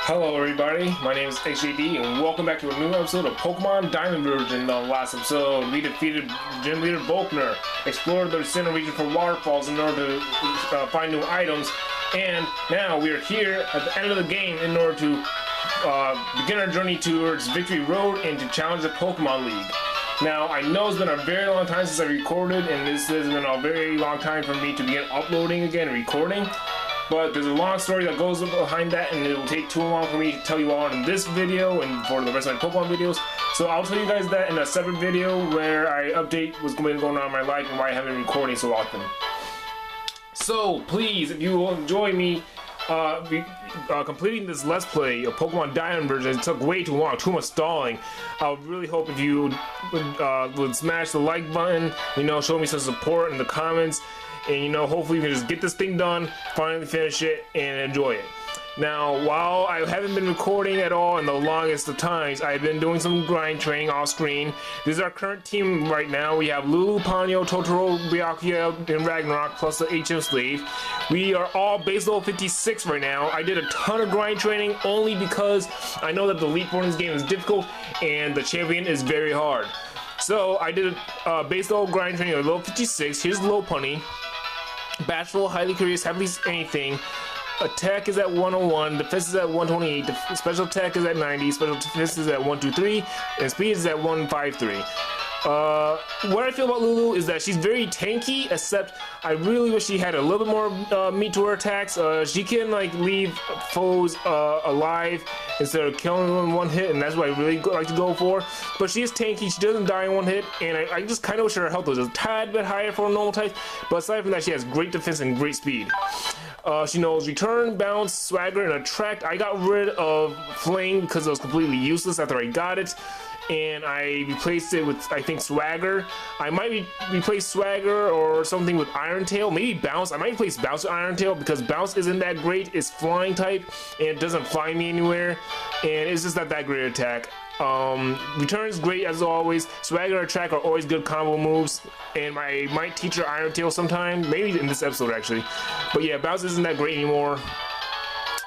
Hello everybody, my name is XJD and welcome back to a new episode of Pokemon Diamond Version. In the last episode, we defeated Gym Leader Volkner, explored the center region for waterfalls in order to find new items, and now we are here at the end of the game in order to begin our journey towards Victory Road and to challenge the Pokemon League. Now, I know it's been a very long time since I recorded, and this has been a very long time for me to begin uploading again and recording. But there's a long story that goes behind that, and it will take too long for me to tell you all in this video and for the rest of my Pokemon videos. So I'll tell you guys that in a separate video where I update what's going on in my life and why I haven't been recording so often. So please, if you will enjoy me completing this Let's Play of Pokemon Diamond Version, it took way too long, too much stalling. I would really hope if you would smash the like button, show me some support in the comments. And hopefully we can just get this thing done, finally finish it, and enjoy it. Now, while I haven't been recording at all in the longest of times, I've been doing some grind training off screen. This is our current team right now. We have Lulu, Ponyo, Totoro, Byakuya, and Ragnarok, plus the HM Slave. We are all base level 56 right now. I did a ton of grind training only because I know that the Elite Four in this game is difficult, and the champion is very hard. So, I did a base level grind training at level 56. Here's Low Punny. Bashful, highly curious, haven't least anything. Attack is at 101, defense is at 128, special attack is at 90, special defense is at 123, and speed is at 153. What I feel about Lulu is that she's very tanky, except I really wish she had a little bit more meat to her attacks. She can leave foes alive instead of killing them in one hit, and that's what I really like to go for. But she is tanky, she doesn't die in one hit, and I just kind of wish her health was a tad bit higher for a normal type. But aside from that, she has great defense and great speed. She knows Return, Bounce, Swagger, and Attract. I got rid of Fling because it was completely useless after I got it, and I replaced it with, I think, Swagger. I might replace Swagger or something with Iron Tail, maybe Bounce. I might replace Bounce with Iron Tail because Bounce isn't that great. It's flying type, and it doesn't fly me anywhere, and it's just not that great attack. Return is great as always. Swagger and Attract are always good combo moves, and I might teach her Iron Tail sometime, maybe in this episode actually. But yeah, Bounce isn't that great anymore.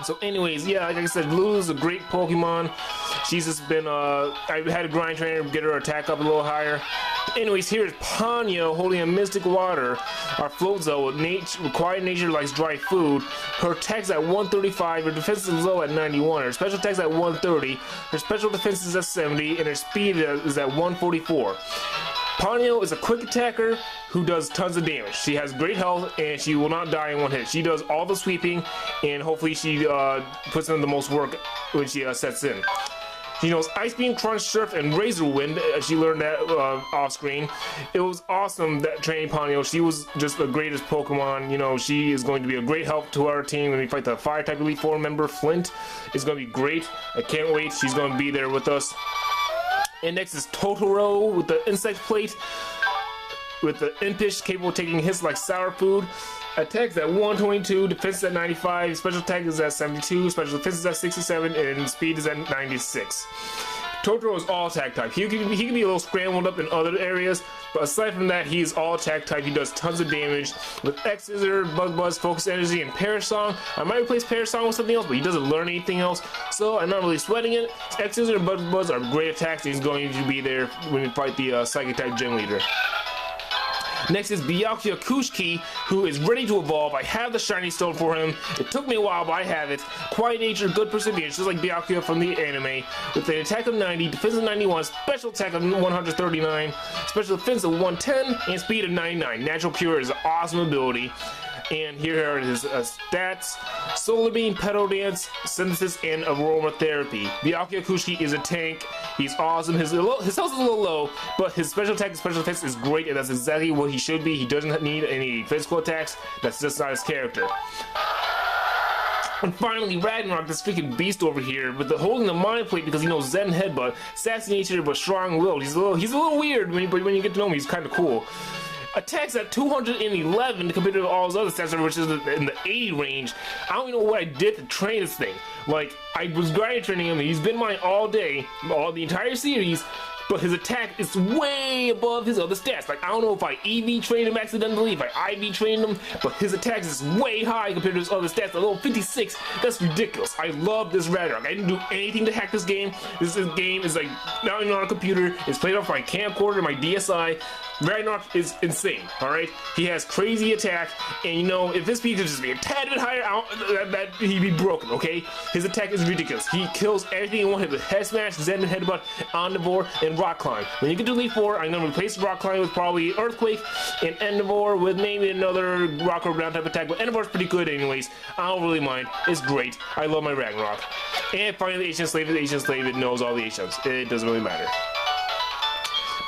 So anyways, yeah, like I said, Lulu's a great Pokemon. She's just been, I had a grind trainer get her attack up a little higher. Anyways, here's Ponyo holding a Mystic Water, our float zone with quiet nature likes dry food. Her attack's at 135, her defense is low at 91, her special attack's at 130, her special defense is at 70, and her speed is at 144. Ponyo is a quick attacker who does tons of damage. She has great health, and she will not die in one hit. She does all the sweeping, and hopefully she puts in the most work when she sets in. She knows Ice Beam, Crunch, Surf, and Razor Wind. She learned that off screen. It was awesome that training Ponyo. She was just the greatest Pokemon. She is going to be a great help to our team when we fight the Fire type Elite Four member Flint. It's going to be great. I can't wait. She's going to be there with us. And next is Totoro with the Icicle Plate, with the Impish, capable of taking hits like sour food. Attack's at 122, defense is at 95, special attack is at 72, special defense is at 67, and speed is at 96. Totoro is all attack type. He can be a little scrambled up in other areas, but aside from that, he's all attack type. He does tons of damage with X Scissor, Bug Buzz, Focus Energy, and Parasong. I might replace Parasong with something else, but he doesn't learn anything else, so I'm not really sweating it. X Scissor and Bug Buzz are great attacks, and he's going to be there when we fight the Psychic type Gym Leader. Next is Byakuya Kushiki, who is ready to evolve. I have the shiny stone for him. It took me a while, but I have it. Quiet nature, good perseverance, just like Byakuya from the anime. With an attack of 90, defense of 91, special attack of 139, special defense of 110, and speed of 99. Natural Cure is an awesome ability. And here are his stats: Solar Beam, Petal Dance, Synthesis, and Aromatherapy. Byakuya Kushiki is a tank. He's awesome. His health is a little low, but his special attack and special defense is great, and that's exactly what he should be. He doesn't need any physical attacks. That's just not his character. And finally, Ragnarok, this freaking beast over here, with holding the Mind Plate because he knows Zen Headbutt, sassy nature but strong-willed. He's a little weird, but when you get to know him, he's kind of cool. Attacks at 211 compared to all his other stats, which is in the 80 range. I don't even know what I did to train this thing. I was grind training him, and he's been mine all day, the entire series, but his attack is way above his other stats. Like, I don't know if I EV trained him accidentally, if I IV trained him, but his attack is way high compared to his other stats. A level 56, that's ridiculous. I love this Ragnarok. I didn't do anything to hack this game. This game is like, not even on a computer. It's played off my camcorder, my DSi. Ragnarok is insane, alright? He has crazy attack, and you know, if his speed could just be a tad bit higher, that he'd be broken, okay? His attack is ridiculous. He kills everything in one hit with Head Smash, Zen and Headbutt, Omnivore, and Rock Climb. When you get to Elite 4, I'm gonna replace Rock Climb with probably Earthquake, and Omnivore with maybe another Rock or Ground type attack, but Omnivore's pretty good anyways. I don't really mind. It's great. I love my Ragnarok. And finally, the Ancient Slave is Ancient Slave. It knows all the Ancients. It doesn't really matter.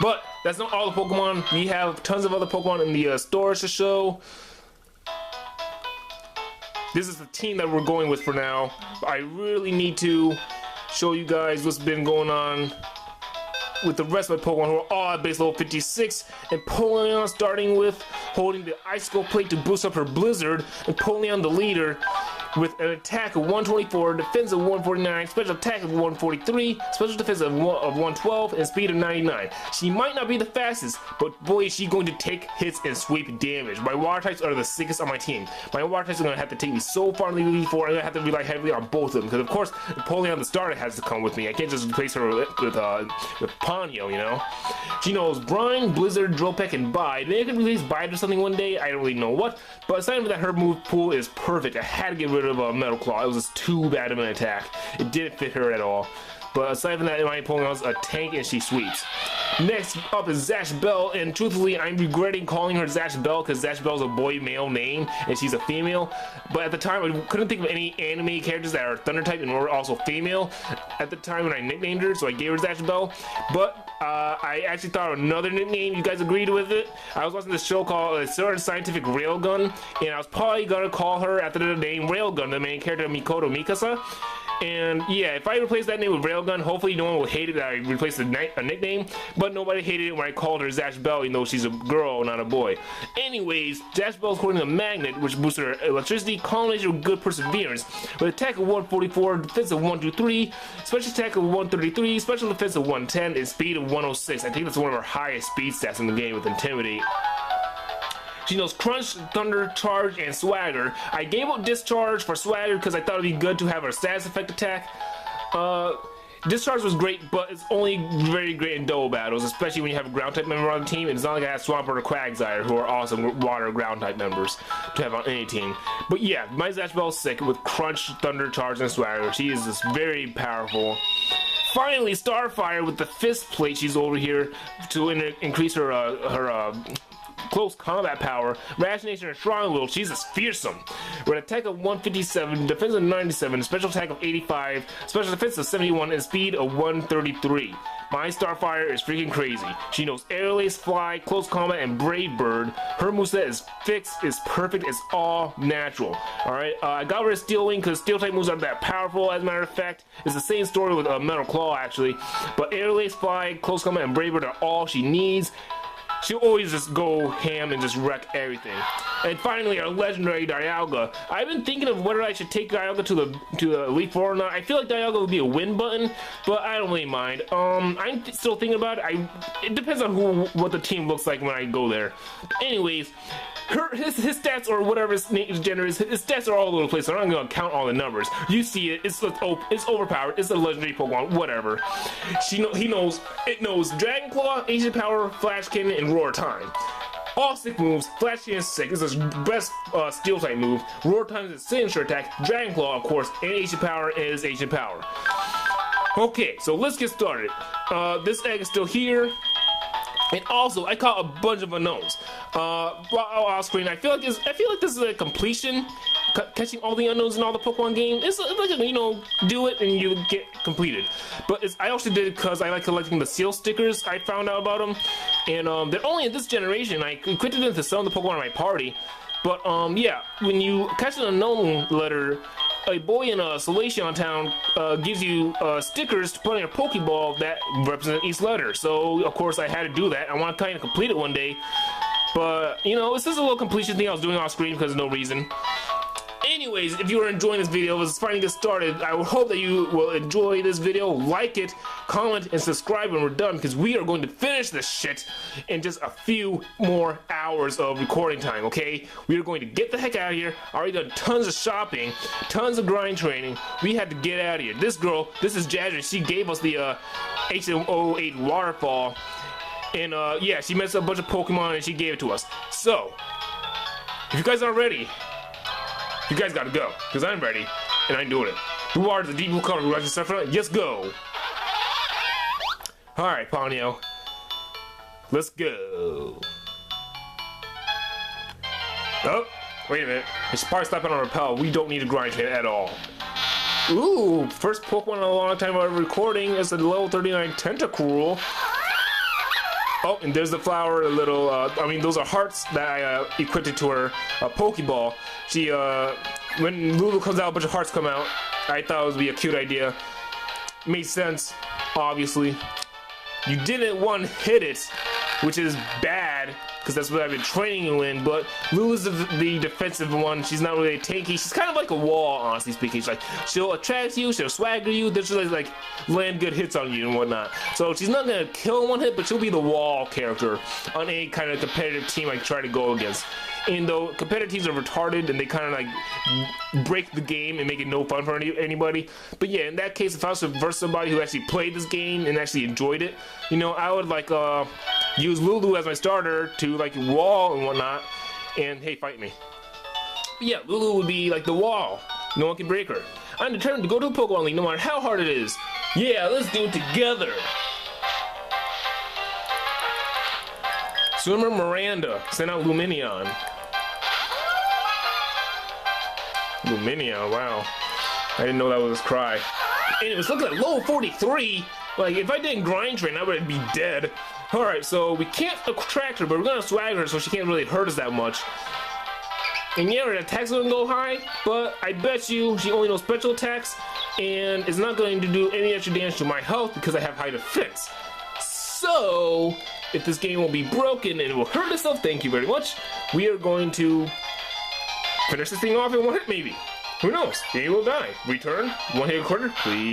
But that's not all the Pokemon. We have tons of other Pokemon in the stores to show. This is the team that we're going with for now. I really need to show you guys what's been going on with the rest of my Pokemon who are all at base level 56. And Polion starting with holding the Icicle Plate to boost up her Blizzard. And Polion the leader with an attack of 124, defense of 149, special attack of 143, special defense of 112, and speed of 99. She might not be the fastest, but boy is she going to take hits and sweep damage. My water types are the sickest on my team. My water types are going to have to take me so far in the Elite Four, I'm going to have to rely heavily on both of them. Because of course, Napoleon the starter has to come with me. I can't just replace her with Ponyo, you know? She knows Brine, Blizzard, Drill Peck, and Bide. Maybe I could release Bide or something one day, I don't really know what. But aside from that, her move pool is perfect. I had to get rid of Metal Claw. It was just too bad of an attack. It didn't fit her at all. But aside from that, my opponent was a tank and she sweeps. Next up is Zash Bell, and truthfully, I'm regretting calling her Zash Bell because Zash Bell is a boy male name and she's a female. But at the time, I couldn't think of any anime characters that are Thunder type and were also female at the time when I nicknamed her, so I gave her Zash Bell. But I actually thought of another nickname. You guys agreed with it. I was watching this show called Certain Scientific Railgun, and I was probably gonna call her after the name Railgun, the main character Mikoto Mikasa. And yeah, if I replace that name with Railgun, hopefully no one will hate it that I replaced a nickname. But nobody hated it when I called her Zash Bell, even though she's a girl, not a boy. Anyways, Zash Bell is holding a magnet, which boosts her electricity, combination with good perseverance. With attack of 144, defense of 123, special attack of 133, special defense of 110, and speed of 106. I think that's one of her highest speed stats in the game with Intimidate. She knows Crunch, Thunder, Charge, and Swagger. I gave up Discharge for Swagger because I thought it'd be good to have her status effect attack. Discharge was great, but it's only very great in double battles, especially when you have a ground type member on the team, and it's not like I have Swampert or Quagsire, who are awesome water ground type members to have on any team. But yeah, my Zash Bell is sick with Crunch, Thunder, Charge, and Swagger. She is just very powerful. Finally, Starfire with the Fist Plate. She's over here to increase her close combat power, Rationation, and Strong Will. She's just fearsome. With an attack of 157, defense of 97, special attack of 85, special defense of 71, and speed of 133. My Starfire is freaking crazy. She knows Airlace, Fly, Close Combat, and Brave Bird. Her moveset is fixed, is perfect, it's all natural. Alright, I got rid of Steel Wing because Steel type moves aren't that powerful, as a matter of fact. It's the same story with Metal Claw, actually. But Airlace, Fly, Close Combat, and Brave Bird are all she needs. She'll always just go ham and just wreck everything. And finally, our legendary Dialga. I've been thinking of whether I should take Dialga to the Elite Four or not. I feel like Dialga would be a win button, but I don't really mind. I'm still thinking about it. It depends on what the team looks like when I go there. Anyways, his stats or whatever his gender is, his stats are all over the place, so I'm not gonna count all the numbers. You see it, it's overpowered, it's a legendary Pokemon, whatever. It knows Dragon Claw, Ancient Power, Flash Cannon, and Roar Time. All sick moves. Flash Cannon is sick. It's his best Steel type move. Roar Time is his signature attack. Dragon Claw, of course, and Ancient Power is Ancient Power. Okay, so let's get started. This egg is still here. And also, I caught a bunch of unknowns. Off screen, I feel like this is a completion. Catching all the unknowns in all the Pokemon game. It's like, you know, do it and you get completed. But I also did it because I like collecting the seal stickers. I found out about them, and they're only in this generation. I equipped them to some of the Pokemon in my party. But yeah, when you catch an unknown letter, a boy in Solaceon Town gives you stickers to put in your Pokeball that represent each letter. So of course I had to do that. I want to kind of complete it one day. But you know, this is a little completion thing I was doing off screen because of no reason. anyways, if you are enjoying this video, let's finally get started. I would hope that you will enjoy this video, like it, comment, and subscribe when we're done, because we are going to finish this shit in just a few more hours of recording time, okay? We are going to get the heck out of here. I already done tons of shopping, tons of grind training. We had to get out of here. This girl, this is Jazzy, she gave us the H08 waterfall, and yeah, she messed up a bunch of Pokemon and she gave it to us. So, if you guys aren't ready, you guys gotta go, because I'm ready, and I'm doing it. The water's the deep blue color, like the stuff for it. Yes, go! Alright, Ponyo. Let's go. Oh, wait a minute. It's probably stopping on Repel. We don't need a grind train at all. Ooh, first Pokemon in a long time of recording is a level 39 Tentacruel. Oh, and there's the flower, a little, I mean, those are hearts that I equipped it to her Pokeball. She, when Lulu comes out, a bunch of hearts come out. I thought it would be a cute idea. Made sense, obviously. You didn't one-hit it, which is bad, because that's what I've been training you in, but Lulu's the defensive one. She's not really tanky. She's kind of like a wall, honestly speaking. She's like, she'll attract you, she'll swagger you, then she'll like land good hits on you and whatnot. So she's not gonna kill one hit, but she'll be the wall character on any kind of competitive team I try to go against. And though competitive teams are retarded and they kind of like break the game and make it no fun for anybody, but yeah, in that case, if I was to verse somebody who actually played this game and actually enjoyed it, you know, I would like use Lulu as my starter to like wall and whatnot, and hey, fight me. But yeah, Lulu would be like the wall. No one can break her. I'm determined to go to the Pokemon League no matter how hard it is. Yeah, let's do it together. Swimmer Miranda sent out Lumineon. Lumineon, wow. I didn't know that was his cry. Anyways, look at that, level 43. Like, if I didn't grind train, I would be dead. Alright, so we can't attract her, but we're gonna swag her so she can't really hurt us that much. And yeah, her attacks don't go high, but I bet you she only knows special attacks, and it's not going to do any extra damage to my health because I have high defense. So, if this game will be broken and it will hurt itself, thank you very much, we are going to finish this thing off in one hit, maybe. Who knows? Maybe we'll die. Return, one hit quarter, please.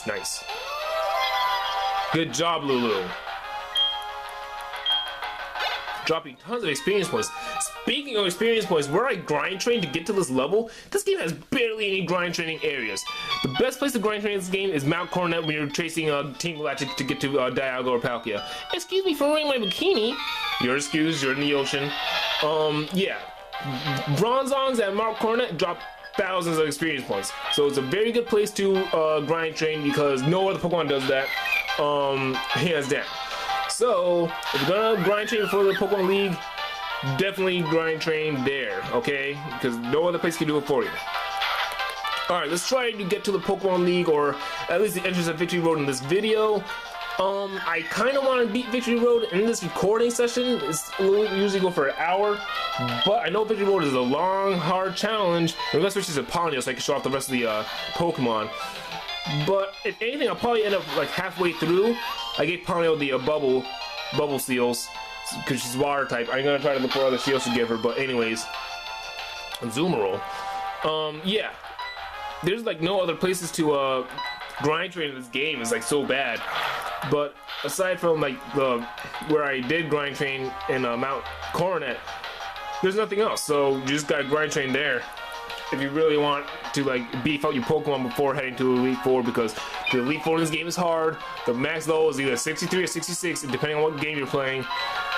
Nice. Good job, Lulu. Dropping tons of experience points. Speaking of experience points, where I grind train to get to this level, this game has barely any grind training areas. The best place to grind train in this game is Mount Coronet when you're chasing Team Galactic to get to Dialga or Palkia. Excuse me for wearing my bikini. You're excused, you're in the ocean. Yeah. Bronzongs at Mount Coronet drop thousands of experience points. So it's a very good place to grind train because no other Pokemon does that. Hands down. So, if you're gonna grind train for the Pokemon League, definitely grind train there, okay? Because no other place can do it for you. Alright, let's try to get to the Pokemon League, or at least the entrance of Victory Road in this video. I kind of want to beat Victory Road in this recording session. We'll usually go for an hour, but I know Victory Road is a long, hard challenge. We're gonna switch to Ponyo so I can show off the rest of the Pokemon. But if anything, I'll probably end up like halfway through. I gave Ponyo the bubble seals because she's water type. I'm gonna try to look for other seals to give her. But anyways, Zoomerol. Yeah, there's like no other places to grind train in this game. It's like so bad. But aside from like where I did grind train in Mount Coronet, there's nothing else. So you just gotta grind train there if you really want to like beef out your Pokemon before heading to Elite Four, because the Elite Four in this game is hard. The max level is either 63 or 66, depending on what game you're playing.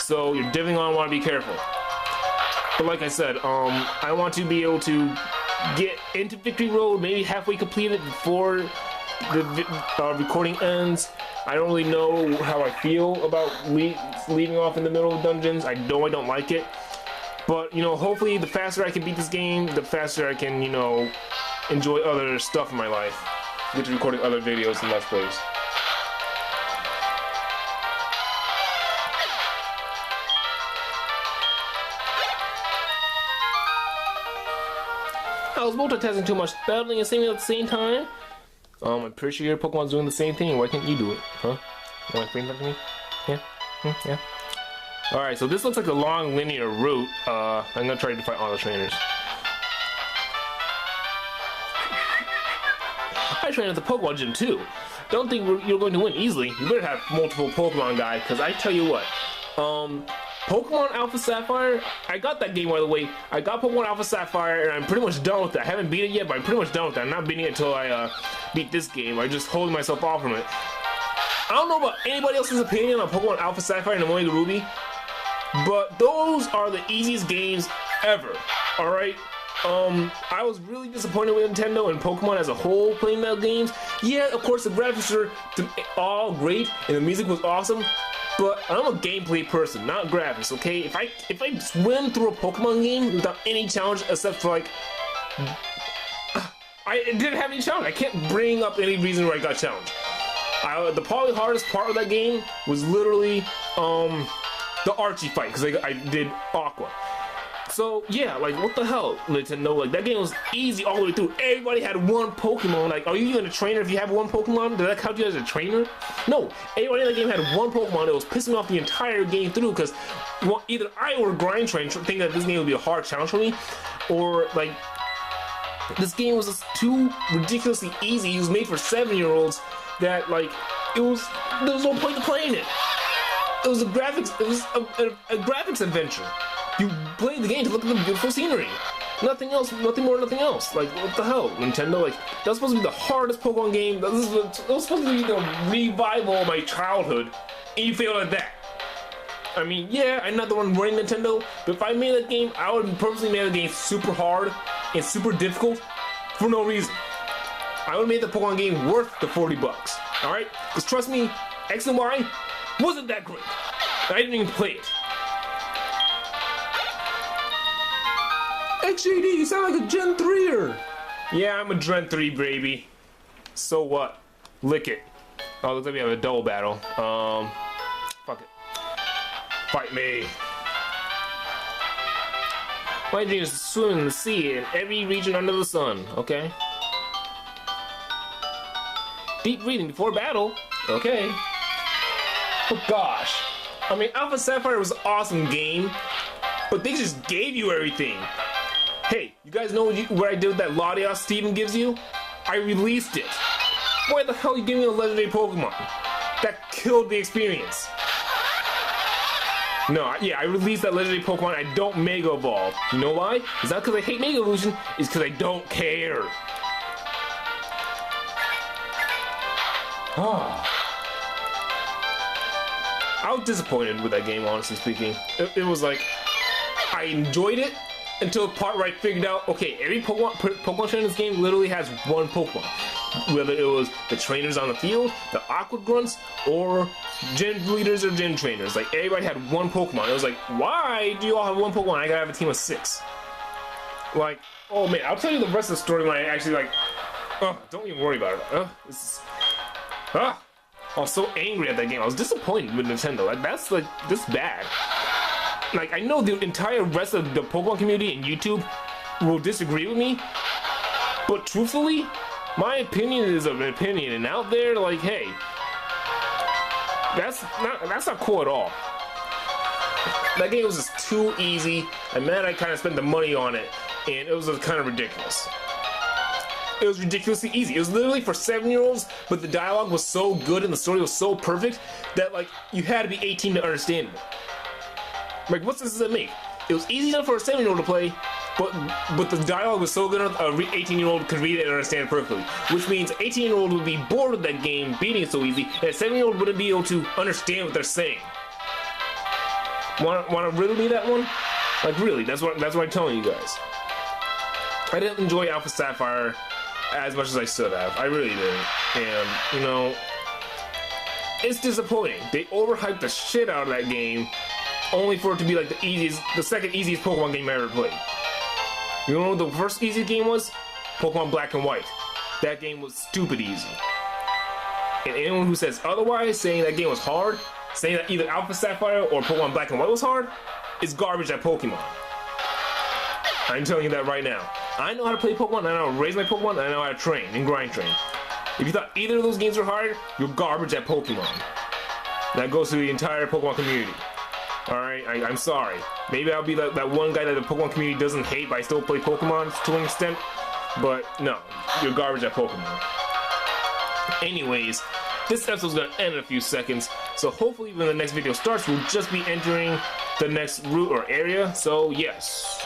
So you're definitely gonna want to be careful. But like I said, I want to be able to get into Victory Road, maybe halfway completed before the recording ends. I don't really know how I feel about leaving off in the middle of dungeons. I don't like it. But, you know, hopefully the faster I can beat this game, the faster I can, you know, enjoy other stuff in my life. Get to recording other videos and Let's Plays. I was multitasking too much, battling and singing at the same time. I'm pretty sure your Pokemon's doing the same thing. Why can't you do it? Huh? You want to explain that to me? Yeah? Yeah? Alright, so this looks like a long linear route. I'm gonna try to fight all the trainers. I train at the Pokemon Gym too. Don't think you're going to win easily. You better have multiple Pokemon, guy, because I tell you what. Pokemon Alpha Sapphire, I got that game, by the way. I got Pokemon Alpha Sapphire, and I'm pretty much done with it. I haven't beat it yet, but I'm pretty much done with it. I'm not beating it until I beat this game. I'm just holding myself off from it. I don't know about anybody else's opinion on Pokemon Alpha Sapphire and Omega Ruby, but those are the easiest games ever, alright? I was really disappointed with Nintendo and Pokemon as a whole playing those games. Yeah, of course, the graphics are all great, and the music was awesome, but I'm a gameplay person, not graphics, okay? If I win through a Pokemon game without any challenge except for, like, I didn't have any challenge. I can't bring up any reason where I got challenged. The probably hardest part of that game was literally, the Archie fight, because I did Aqua. So, yeah, like, what the hell, Nintendo? Like, that game was easy all the way through. Everybody had one Pokemon. Like, are you even a trainer if you have one Pokemon? Does that count you as a trainer? No. Everybody in the game had one Pokemon. It was pissing me off the entire game through, because well, either I or Grind Train thinking that this game would be a hard challenge for me, or, like, this game was just too ridiculously easy. It was made for 7-year-olds that, like, there was no point to playing it. It was a graphics graphics adventure. You played the game to look at the beautiful scenery. Nothing else, nothing more, nothing else. Like, what the hell, Nintendo? Like, that was supposed to be the hardest Pokemon game. That was supposed to be the revival of my childhood, and you failed at that. I mean, yeah, I'm not the one running Nintendo, but if I made that game, I would have purposely made the game super hard and super difficult for no reason. I would have made the Pokemon game worth the $40. Alright? Because trust me, X and Y wasn't that great. I didn't even play it. XJD, you sound like a Gen 3er. Yeah, I'm a Gen 3, baby. So what? Lick it. Oh, looks like we have a double battle. Fuck it. Fight me. My dream is to swim in the sea in every region under the sun, okay? Deep breathing before battle, okay? Oh gosh. I mean, Alpha Sapphire was an awesome game, but they just gave you everything. Hey, you guys know what I did with that Latios Steven gives you? I released it. Why the hell are you giving me a legendary Pokemon? That killed the experience. No, yeah, I released that legendary Pokemon. I don't Mega Evolve. You know why? It's not because I hate Mega Evolution. It's because I don't care. Oh. I was disappointed with that game, honestly speaking. It was like, I enjoyed it until the part where I figured out, okay, every Pokemon trainer in this game literally has one Pokemon. Whether it was the trainers on the field, the Aqua Grunts, or gym leaders or gym trainers. Like, everybody had one Pokemon. It was like, why do you all have one Pokemon? I gotta have a team of 6. Like, oh man, I'll tell you the rest of the story when I actually, like, don't even worry about it. I was so angry at that game. I was disappointed with Nintendo. Like, that's, like, this bad. Like, I know the entire rest of the Pokemon community and YouTube will disagree with me, but truthfully, my opinion is an opinion, and out there, like, hey, that's not cool at all. That game was just too easy. I'm mad I kind of spent the money on it, and it was kind of ridiculous. It was ridiculously easy. It was literally for 7-year-olds, but the dialogue was so good and the story was so perfect that, like, you had to be 18 to understand it. Like, what sense does that make? It was easy enough for a 7-year-old to play, but the dialogue was so good an 18-year-old could read it and understand it perfectly. Which means an 18-year-old would be bored with that game, beating it so easy, and a 7-year-old wouldn't be able to understand what they're saying. Wanna riddle me that one? Like, really, that's what I'm telling you guys. I didn't enjoy Alpha Sapphire as much as I should have. I really didn't. And, you know, it's disappointing. They overhyped the shit out of that game, only for it to be like the second easiest Pokemon game I ever played. You know what the first easiest game was? Pokemon Black and White. That game was stupid easy. And anyone who says otherwise, saying that game was hard, saying that either Alpha Sapphire or Pokemon Black and White was hard, is garbage at Pokemon. I'm telling you that right now. I know how to play Pokemon, I know how to raise my Pokemon, and I know how to train and grind train. If you thought either of those games were hard, you're garbage at Pokemon. That goes to the entire Pokemon community. Alright, I'm sorry. Maybe I'll be that one guy that the Pokemon community doesn't hate, but I still play Pokemon to an extent. But no, you're garbage at Pokemon. Anyways, this episode's gonna end in a few seconds, so hopefully when the next video starts, we'll just be entering the next route or area. So yes.